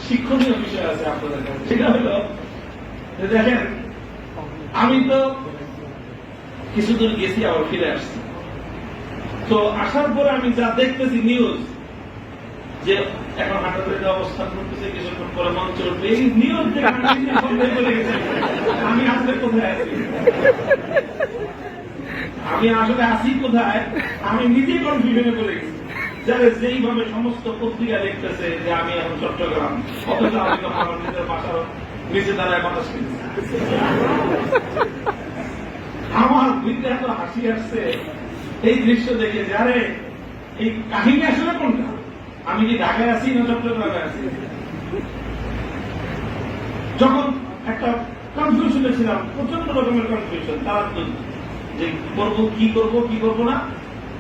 শিক্ষণীয় বিষয় আছে আপনাদের কাছে। সেটা হলো দেখেন, আমি তো কিছুদূর গেছি আবার ফিরে আসছি। তো আসার পরে আমি যা দেখতেছি নিউজ, যে এখন হাটাতে অবস্থান করতেছে, কিছুক্ষণ পরে মঞ্চ উঠবে, এই নিউজ দেখে আমি আসলে কোথায় আছি, আমি আসলে আসি কোথায়, আমি নিজেই কনফিউশনে পড়ে গেছি। যারা যেইভাবে সমস্ত পত্রিকা দেখতেছে যে আমি এখন চট্টগ্রাম, অথচ আমি তো আমার নিজের বাসার নিচে দাঁড়ায় কথা শুনছি। আমার বুঝতে এত হাসি আসছে এই দৃশ্য দেখে, যারে এই কাহিনী আসলে কোনটা, আমি কি ঢাকায় আছি না চট্টগ্রামে আছি। যখন একটা কনফিউশনে ছিলাম, প্রচন্ড রকমের কনফিউশন, তার যে করবো কি করবো না,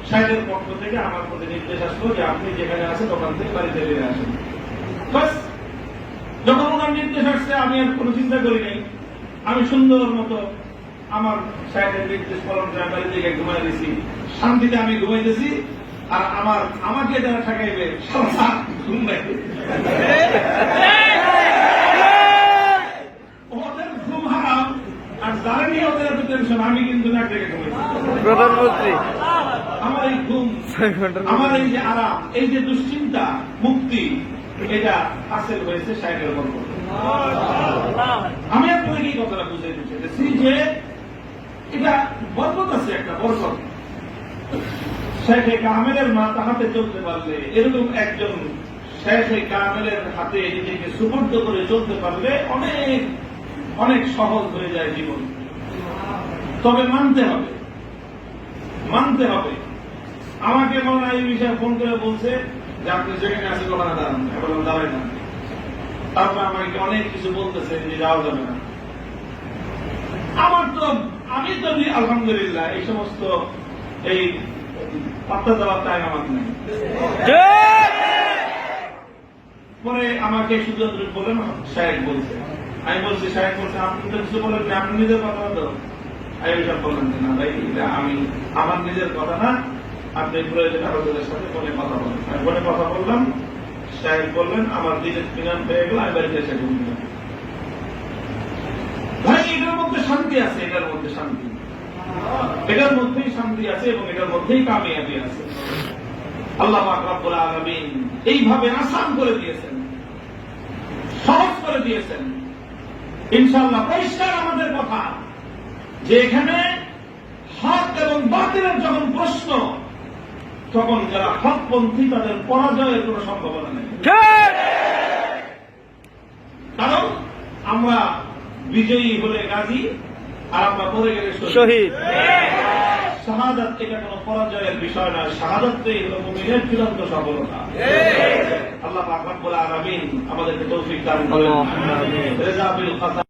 সাহেবের পক্ষ থেকে আমার প্রতি নির্দেশ আসলো যে আপনি যেখানে আছেন ওখান থেকে বাড়িতে বেরিয়ে আসেন। বাস, যখন ওনার নির্দেশ আসছে আমি আর কোনো চিন্তা করি নাই, আমি সুন্দর মতো আমার সাহেবের নির্দেশ পালন করে বাড়ি থেকে ঘুমাই দিয়েছি, শান্তিতে আমি ঘুমাইতেছি। আর আমাকে যারা ঠেকাইবে ঘুমাই, ওদের ঘুম হারাম, আর যারা নিয়ে ওদের এত টেনশন, আমি কিন্তু না ডেকে ঘুমাইছি। প্রধানমন্ত্রী আমার এই ঘুম, আমার এই যে আরাম, এই যে দুশ্চিন্তা মুক্তি, এটা হাসিল হয়েছে সাহেবের বরকত। আমি আপনাকে এই কথাটা বুঝে দিচ্ছি যে এটা বরকত আছে, একটা বরকত। শেখে কামেলের মা হাতে চলতে পারলে, এরকম একজন শেখে কামেলের হাতে নিজেকে সুপর্দ করে চলতে পারলে অনেক অনেক সহজ হয়ে যায় জীবন। তবে মানতে হবে। আমাকে মনে এই বিষয়ে ফোন করে বলছে যে আপনি যেখানে আছে ওখানে দাঁড়ান, এখন দাঁড়ায় না। তারপর আমাকে অনেক কিছু বলতেছে যে যাওয়া যাবে না। আমি তো আলহামদুলিল্লাহ এই সমস্ত এই পাত্তা দেওয়ার টাইম আমার নেই। পরে আমাকে শুধু বলেন সাহেব বলছে, আমি বলছি সাহেব বলছে আপনি তো কিছু বলেন যে আপনি নিজের কথা তো। আমি সব বললেন যে না ভাই, আমি আমার নিজের কথা না, আপনি প্রয়োজন আরোদের সাথে ফোনে কথা বলেন। আমি ফোনে কথা বললাম, সাহেব বললেন আমার দিনের ফিনান পেয়ে গেল, আমি বাড়িতে এসে ঘুমিয়ে। ভাই এটার মধ্যে শান্তি আছে, এটার মধ্যেই শান্তি আছে এবং এটার মধ্যেই কামিয়াবি আছে। আল্লাহ পাক রব্বুল আলামিন এইভাবে আসান করে দিয়েছেন, সহজ করে দিয়েছেন। ইনশাআল্লাহ পরিষ্কার আমাদের কথা যে এখানে হক এবং বাতিলের যখন প্রশ্ন, তখন যারা হকপন্থী তাদের পরাজয়ের কোন সম্ভাবনা নেই। কারণ আমরা বিজয়ী হলে গাজী, আর আমরা পড়ে গেলে শহীদ। শাহাদাত এটা কোন পরাজয়ের বিষয় নয়, শাহাদাতই হলো মুমিনের চূড়ান্ত সফলতা। আল্লাহ পাক রব্বুল আলামিন আমাদেরকে তৌফিক দান করেন।